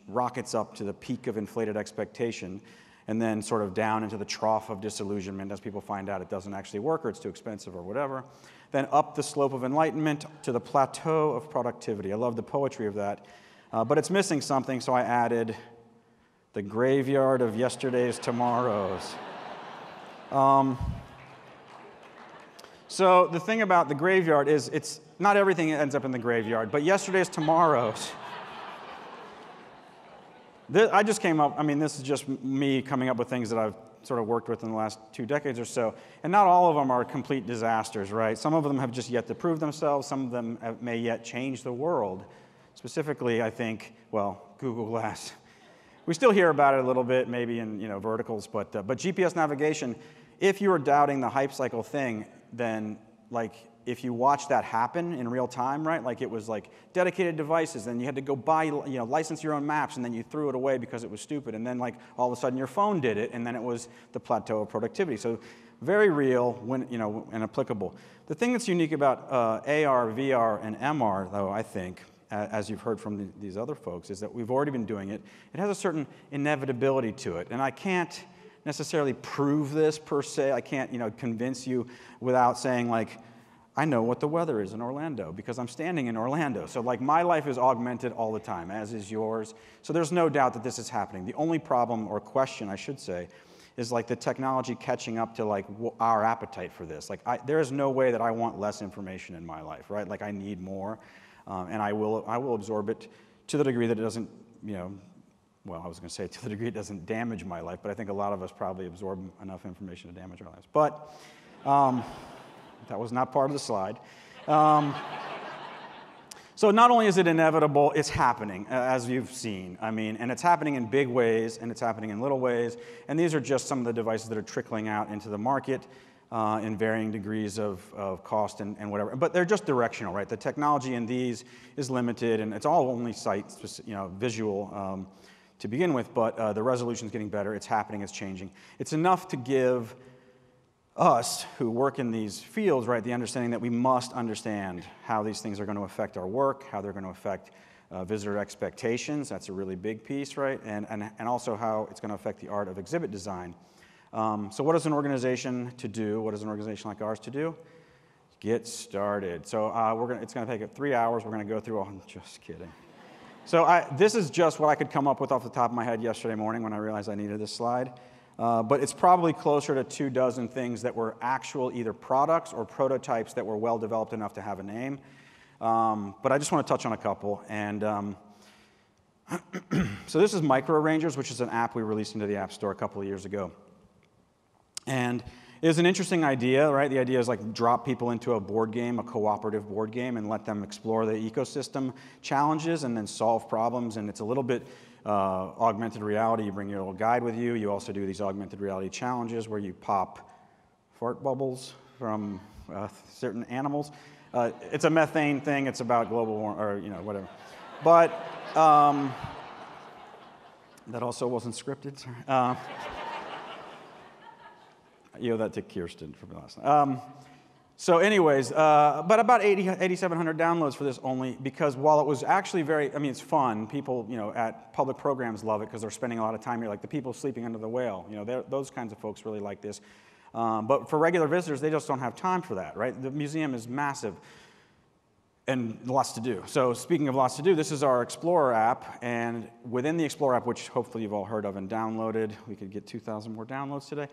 rockets up to the peak of inflated expectation, and then sort of down into the trough of disillusionment as people find out it doesn't actually work or it's too expensive or whatever. Then up the slope of enlightenment to the plateau of productivity. I love the poetry of that. But it's missing something, so I added the graveyard of yesterday's tomorrows. So the thing about the graveyard is it's not everything ends up in the graveyard, but yesterday's tomorrows. I just came up, I mean, this is just me coming up with things that I've sort of worked with in the last 2 decades or so. And not all of them are complete disasters, right? Some of them have just yet to prove themselves. Some of them may yet change the world. Specifically, I think, well, Google Glass. We still hear about it a little bit, maybe in verticals, but GPS navigation, if you were doubting the hype cycle thing, then like if you watch that happen in real time, right? Like it was like dedicated devices, and you had to go buy, license your own maps, and then you threw it away because it was stupid, and then like all of a sudden your phone did it, and then it was the plateau of productivity. So very real when, and applicable. The thing that's unique about AR, VR, and MR, though, I think, as you've heard from these other folks, is that we've already been doing it. It has a certain inevitability to it, and I can't necessarily prove this per se. I can't, convince you without saying like, I know what the weather is in Orlando because I'm standing in Orlando. So like my life is augmented all the time, as is yours. So there's no doubt that this is happening. The only problem or question, I should say, is like the technology catching up to like our appetite for this. Like there is no way that I want less information in my life, right? Like I need more, and I will absorb it to the degree that it doesn't, well, I was going to say to the degree it doesn't damage my life, but I think a lot of us probably absorb enough information to damage our lives. But that was not part of the slide. So not only is it inevitable, it's happening, as you've seen. I mean, and it's happening in big ways, and it's happening in little ways. And these are just some of the devices that are trickling out into the market in varying degrees of cost and whatever. But they're just directional, right? The technology in these is limited, and it's all only visual to begin with. But the resolution is getting better. It's happening. It's changing. It's enough to give us who work in these fields, right, the understanding that we must understand how these things are going to affect our work, how they're going to affect visitor expectations. That's a really big piece, right? And also how it's going to affect the art of exhibit design. So what is an organization to do? What is an organization like ours to do? Get started. So it's going to take 3 hours. We're going to go through all. I'm just kidding. So this is just what I could come up with off the top of my head yesterday morning when I realized I needed this slide. But it's probably closer to 24 things that were actual either products or prototypes that were well developed enough to have a name. But I just want to touch on a couple. And so this is Micro Rangers, which is an app we released into the App Store a couple of years ago. And it was an interesting idea, right? The idea is like drop people into a board game, a cooperative board game, and let them explore the ecosystem challenges and then solve problems. And it's a little bit augmented reality. You bring your little guide with you. You also do these augmented reality challenges where you pop fart bubbles from certain animals. It's a methane thing. It's about global warming, or whatever. But that also wasn't scripted. You owe that to Kirsten from last night. So anyways, but about 8,700 downloads for this only, because while it was actually it's fun. People, at public programs love it because they're spending a lot of time here, like the people sleeping under the whale. Those kinds of folks really like this. But for regular visitors, they just don't have time for that, right? The museum is massive and lots to do. So speaking of lots to do, this is our Explorer app. And within the Explorer app, which hopefully you've all heard of and downloaded, we could get 2,000 more downloads today.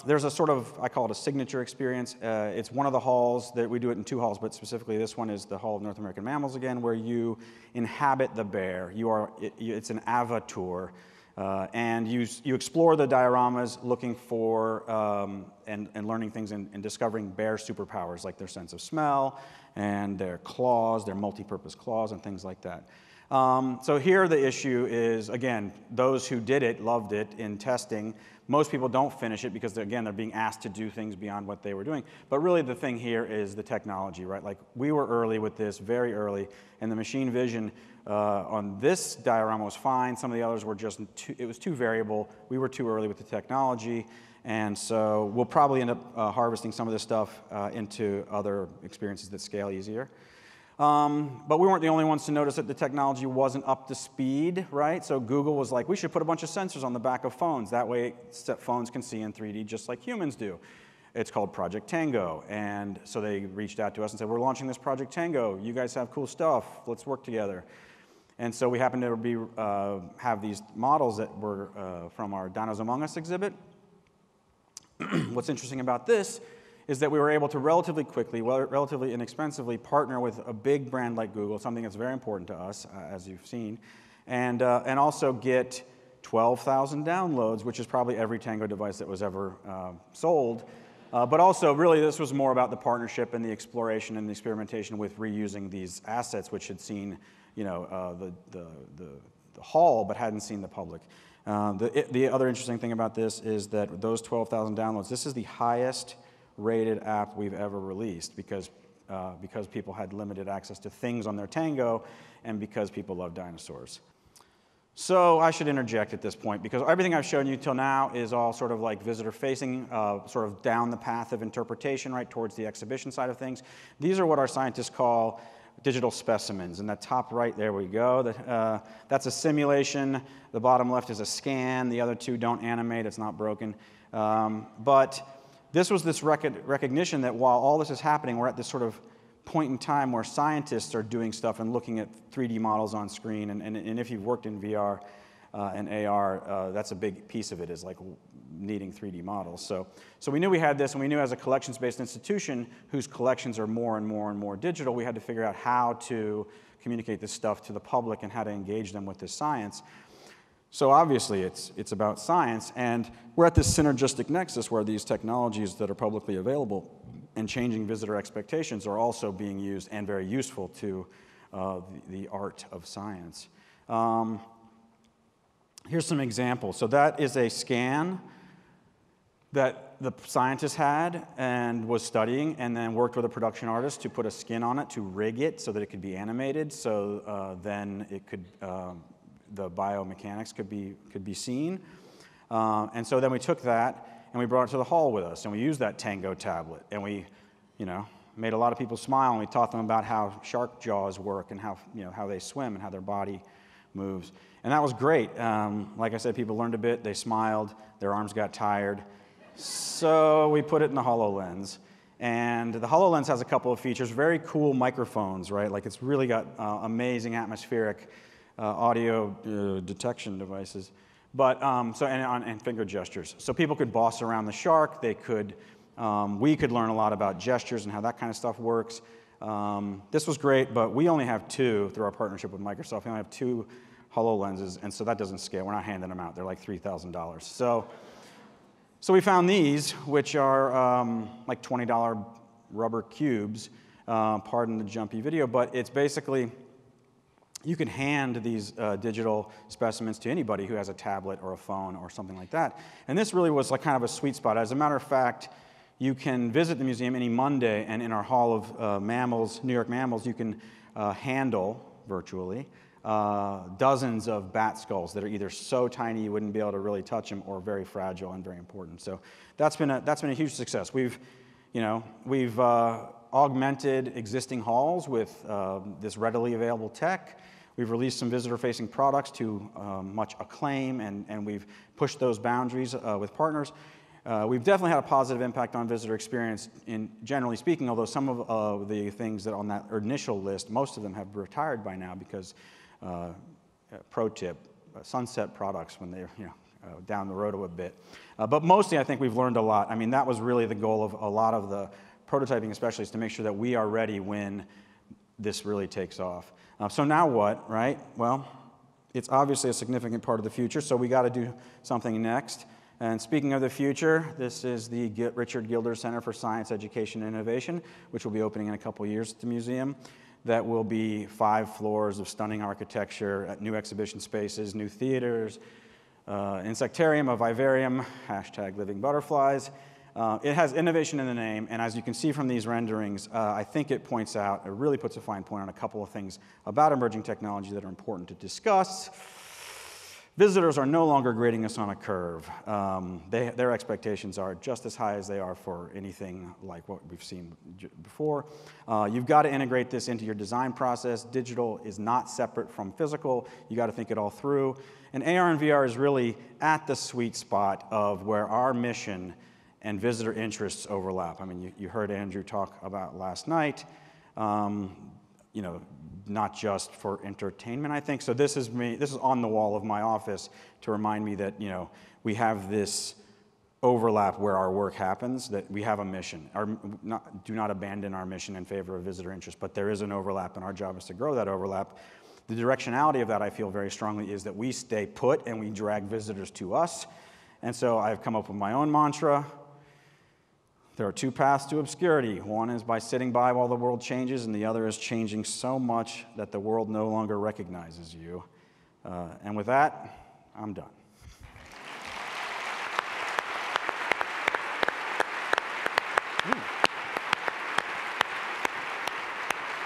There's a sort of, I call it a signature experience. It's one of the halls that we do it in 2 halls, but specifically this one is the Hall of North American Mammals again, where you inhabit the bear. It's an AVA tour, and you explore the dioramas looking for and learning things and discovering bear superpowers, like their sense of smell and their claws, their multi-purpose claws and things like that. So here the issue is, again, those who did it loved it in testing. Most people don't finish it because, again, they're being asked to do things beyond what they were doing. But really the thing here is the technology, right? Like we were early with this, very early, and the machine vision on this diorama was fine. Some of the others were it was too variable. We were too early with the technology. And so we'll probably end up harvesting some of this stuff into other experiences that scale easier. But we weren't the only ones to notice that the technology wasn't up to speed, right? So Google was like, we should put a bunch of sensors on the back of phones. That way phones can see in 3D just like humans do. It's called Project Tango. And so they reached out to us and said, we're launching this Project Tango. You guys have cool stuff. Let's work together. And so we happened to have these models that were from our Dinos Among Us exhibit. What's interesting about this is that we were able to relatively quickly, relatively inexpensively, partner with a big brand like Google, something that's very important to us, as you've seen, and also get 12,000 downloads, which is probably every Tango device that was ever sold. But also, really, this was more about the partnership and the exploration and the experimentation with reusing these assets, which had seen, the hall, but hadn't seen the public. The other interesting thing about this is that those 12,000 downloads, this is the highest rated app we've ever released because people had limited access to things on their Tango and because people love dinosaurs. So I should interject at this point because everything I've shown you till now is all sort of like visitor-facing, sort of down the path of interpretation, right, towards the exhibition side of things. These are what our scientists call digital specimens. And that top right, there we go. That's a simulation. The bottom left is a scan. The other two don't animate. It's not broken. But this was this recognition that while all this is happening, we're at this sort of point in time where scientists are doing stuff and looking at 3D models on screen. And if you've worked in VR and AR, that's a big piece of it, is like needing 3D models. So we knew we had this, and we knew as a collections-based institution whose collections are more and more and more digital, we had to figure out how to communicate this stuff to the public and how to engage them with this science. So obviously it's about science, and we're at this synergistic nexus where these technologies that are publicly available and changing visitor expectations are also being used and very useful to the art of science. Here's some examples. So that is a scan that the scientist had and was studying, and then worked with a production artist to put a skin on it to rig it so that it could be animated. So then it could, the biomechanics could be seen. And so then we took that and we brought it to the hall with us, and we used that Tango tablet, and we, made a lot of people smile, and we taught them about how shark jaws work and how, how they swim and how their body moves. And that was great. Like I said, people learned a bit, they smiled, their arms got tired. So we put it in the HoloLens. And the HoloLens has a couple of features, very cool microphones, right? Like it's really got amazing atmospheric audio detection devices. But, and finger gestures. So people could boss around the shark, they could, we could learn a lot about gestures and how that kind of stuff works. This was great, but we only have 2 through our partnership with Microsoft. We only have 2 HoloLenses, and so that doesn't scale. We're not handing them out. They're like $3,000. So we found these, which are like $20 rubber cubes. Pardon the jumpy video, but it's basically, you can hand these digital specimens to anybody who has a tablet or a phone or something like that. And this really was like kind of a sweet spot. As a matter of fact, you can visit the museum any Monday, and in our Hall of Mammals, New York Mammals, you can handle, virtually, dozens of bat skulls that are either so tiny you wouldn't be able to really touch them, or very fragile and very important. So that's been a huge success. We've augmented existing halls with this readily available tech. We've released some visitor-facing products to much acclaim, and we've pushed those boundaries with partners. We've definitely had a positive impact on visitor experience, generally speaking, although some of the things that on that initial list, most of them have retired by now because, pro tip, sunset products when they're down the road a bit. But mostly I think we've learned a lot. I mean, that was really the goal of a lot of the prototyping especially, is to make sure that we are ready when this really takes off. So now what, right? Well, it's obviously a significant part of the future, so we got to do something next. And speaking of the future, this is the Richard Gilder Center for Science, Education, and Innovation, which will be opening in a couple years at the museum. That will be 5 floors of stunning architecture, new exhibition spaces, new theaters, insectarium, a vivarium, # living butterflies. It has innovation in the name, and as you can see from these renderings, I think it points out, it really puts a fine point on a couple of things about emerging technology that are important to discuss. Visitors are no longer grading us on a curve. Their expectations are just as high as they are for anything like what we've seen before. You've got to integrate this into your design process. Digital is not separate from physical. You got to think it all through. And AR and VR is really at the sweet spot of where our mission and visitor interests overlap. I mean, you heard Andrew talk about last night, not just for entertainment, I think. So this is on the wall of my office to remind me that, we have this overlap where our work happens, that we have a mission. Do not abandon our mission in favor of visitor interest, but there is an overlap, and our job is to grow that overlap. The directionality of that, I feel very strongly, is that we stay put and we drag visitors to us. And so I've come up with my own mantra. There are 2 paths to obscurity. One is by sitting by while the world changes, and the other is changing so much that the world no longer recognizes you. And with that, I'm done.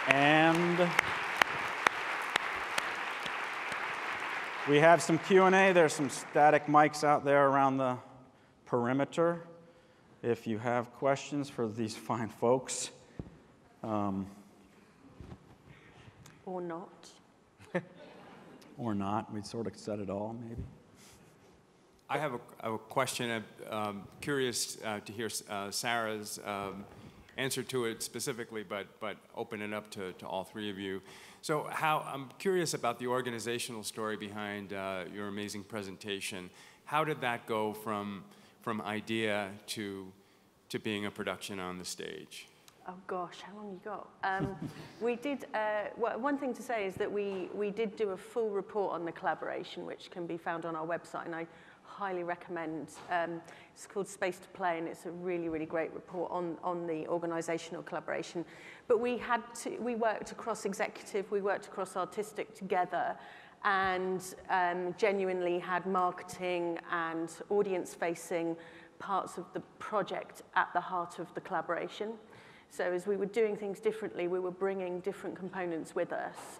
And we have some Q&A. There's some static mics out there around the perimeter. If you have questions for these fine folks. Or not. Or not. We'd sort of said it all, maybe. I have a question. I'm curious to hear Sarah's answer to it specifically, but open it up to all 3 of you. So I'm curious about the organizational story behind your amazing presentation. How did that go from idea to being a production on the stage? Oh gosh, how long you got? We did, one thing to say is that we did do a full report on the collaboration, which can be found on our website, and I highly recommend. It's called Space to Play, and it's a really, really great report on the organisational collaboration. But we worked across executive, we worked across artistic together, and genuinely had marketing and audience-facing parts of the project at the heart of the collaboration. So as we were doing things differently, we were bringing different components with us.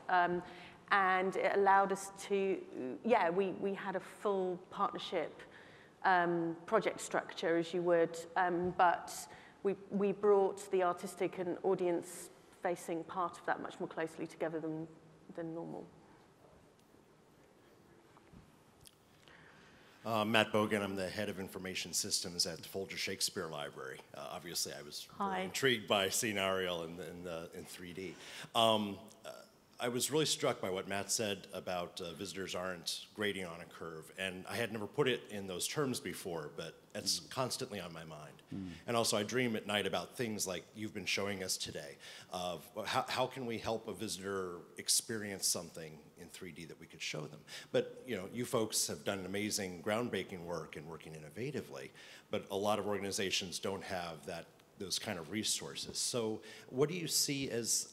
And it allowed us to, yeah, we had a full partnership project structure, as you would, but we brought the artistic and audience-facing part of that much more closely together than normal. Matt Bogan, I'm the head of information systems at the Folger Shakespeare Library. Obviously, I was very intrigued by seeing Ariel in 3D. I was really struck by what Matt said about visitors aren't grading on a curve, and I had never put it in those terms before, but it's constantly on my mind. And also I dream at night about things like you've been showing us today, of how can we help a visitor experience something in 3D that we could show them. But you folks have done amazing groundbreaking work and working innovatively, but a lot of organizations don't have those kind of resources. So what do you see as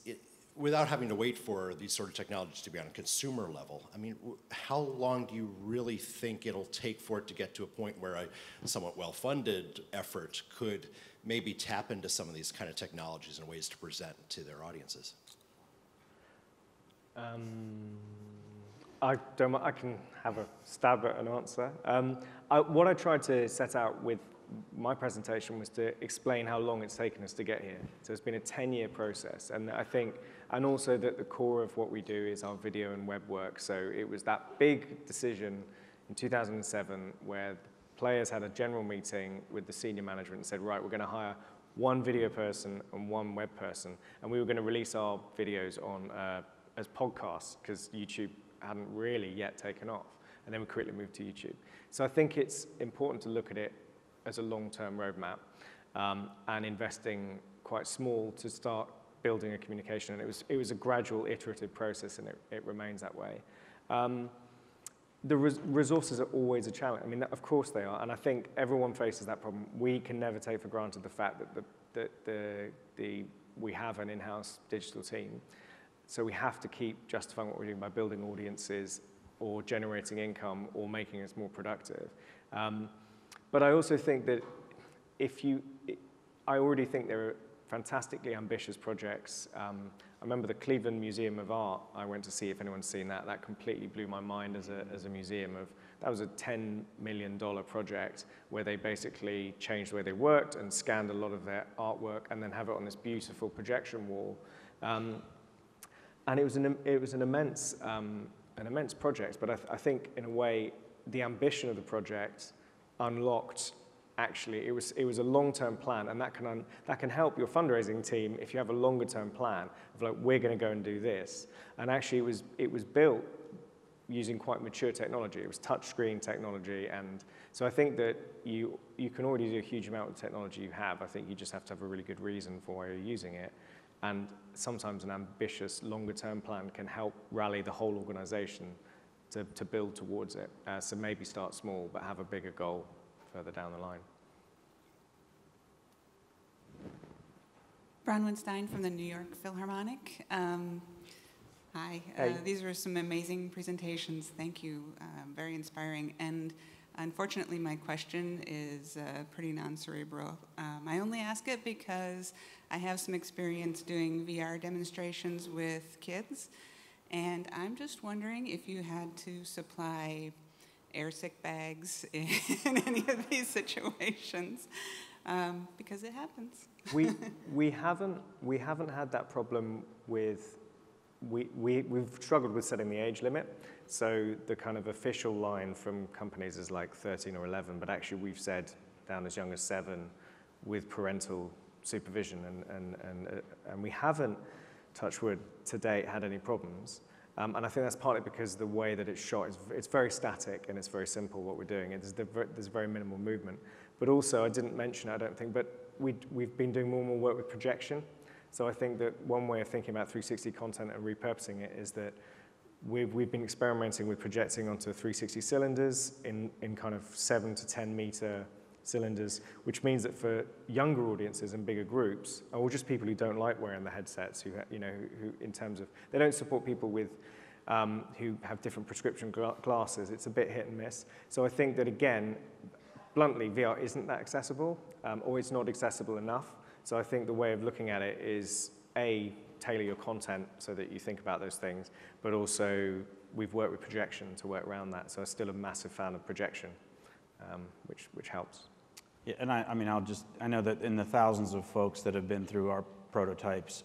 without having to wait for these sort of technologies to be on a consumer level, I mean, how long do you really think it'll take for it to get to a point where a somewhat well-funded effort could maybe tap into some of these kind of technologies and ways to present to their audiences? I can have a stab at an answer. What I tried to set out with my presentation was to explain how long it's taken us to get here. So it's been a 10-year process, and I think, and also that the core of what we do is our video and web work. So it was that big decision in 2007 where the players had a general meeting with the senior management and said, right, we're going to hire one video person and one web person, and we were going to release our videos on as podcasts because YouTube hadn't really yet taken off, and then we quickly moved to YouTube. So I think it's important to look at it as a long-term roadmap and investing quite small to start building a communication. And it was a gradual, iterative process, and it remains that way. The resources are always a challenge. I mean, of course they are, and I think everyone faces that problem. We can never take for granted the fact that we have an in-house digital team. So we have to keep justifying what we're doing by building audiences or generating income or making us more productive. But I also think that I already think there are fantastically ambitious projects. I remember the Cleveland Museum of Art I went to see, if anyone's seen that. That completely blew my mind as a museum. That was a $10 million project where they basically changed the way they worked and scanned a lot of their artwork and then have it on this beautiful projection wall. And it was an immense project, but I think in a way the ambition of the project unlocked. Actually, it was a long-term plan, and that can help your fundraising team if you have a longer-term plan of like, we're going to go and do this. And actually, it was built using quite mature technology. It was touchscreen technology, and so I think that you can already do a huge amount with the technology you have. I think you just have to have a really good reason for why you're using it, and sometimes an ambitious longer-term plan can help rally the whole organization to build towards it. So maybe start small, but have a bigger goal further down the line. Bronwyn Stein from the New York Philharmonic. Hi. Hey. These were some amazing presentations. Thank you. Very inspiring. And unfortunately, my question is pretty non-cerebral. I only ask it because I have some experience doing VR demonstrations with kids. And I'm just wondering if you had to supply air sick bags in any of these situations, because it happens. We haven't had that problem with. We've struggled with setting the age limit. So the kind of official line from companies is like 13 or 11, but actually we've said down as young as 7 with parental supervision, and we haven't, touch wood, to date had any problems. And I think that's partly because the way that it's shot, it's very static and it's very simple what we're doing. There's very minimal movement. But also, I didn't mention it, I don't think, but we've been doing more and more work with projection. So I think that one way of thinking about 360 content and repurposing it is that we've been experimenting with projecting onto 360 cylinders in kind of 7 to 10 meter cylinders, which means that for younger audiences and bigger groups, or just people who don't like wearing the headsets, who in terms of, they don't support people with who have different prescription glasses. It's a bit hit and miss. So I think that, again, bluntly, VR isn't that accessible, or it's not accessible enough. So I think the way of looking at it is, A, tailor your content so that you think about those things, but also we've worked with projection to work around that. So I'm still a massive fan of projection, which helps. Yeah, and I mean, I know that in the thousands of folks that have been through our prototypes,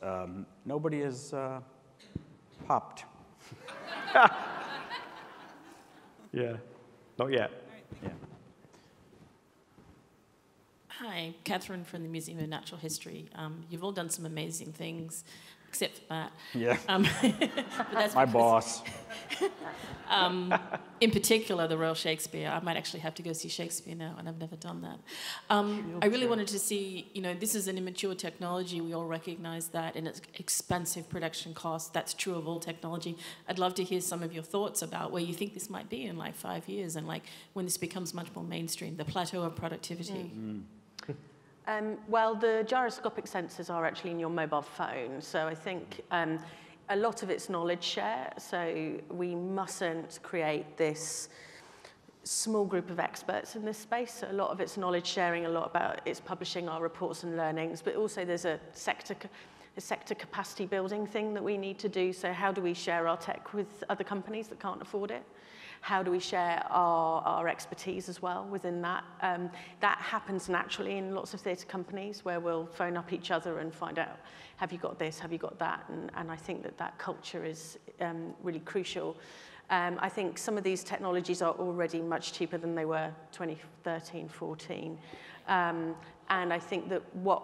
nobody has popped. Yeah, not yet. Yeah. Hi, Catherine from the Museum of Natural History. You've all done some amazing things, except for Matt. Yeah. But that's my boss. In particular, the Royal Shakespeare. I might actually have to go see Shakespeare now, and I've never done that. I really wanted to see, this is an immature technology. We all recognize that, and it's expensive production costs. That's true of all technology. I'd love to hear some of your thoughts about where you think this might be in like 5 years, and like when this becomes much more mainstream, the plateau of productivity. Well, the gyroscopic sensors are actually in your mobile phone, so I think a lot of it's knowledge share, so we mustn't create this small group of experts in this space. So a lot of it's knowledge sharing, a lot about it's publishing our reports and learnings, but also there's a sector capacity building thing that we need to do. So how do we share our tech with other companies that can't afford it? How do we share our expertise as well within that? That happens naturally in lots of theatre companies where we'll phone up each other and find out, have you got this, have you got that? And I think that culture is really crucial. I think some of these technologies are already much cheaper than they were 2013, 14. And I think that what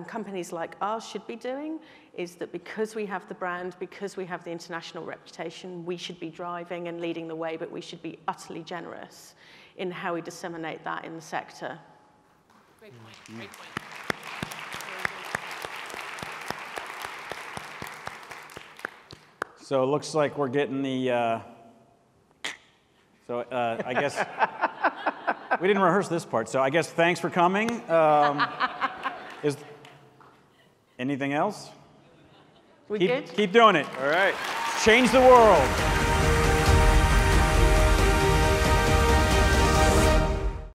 companies like ours should be doing is that because we have the brand, because we have the international reputation, we should be driving and leading the way, but we should be utterly generous in how we disseminate that in the sector. Great point, great point. So it looks like we're getting the, I guess, we didn't rehearse this part, so I guess thanks for coming. Is anything else? We good? Keep doing it. All right. Change the world.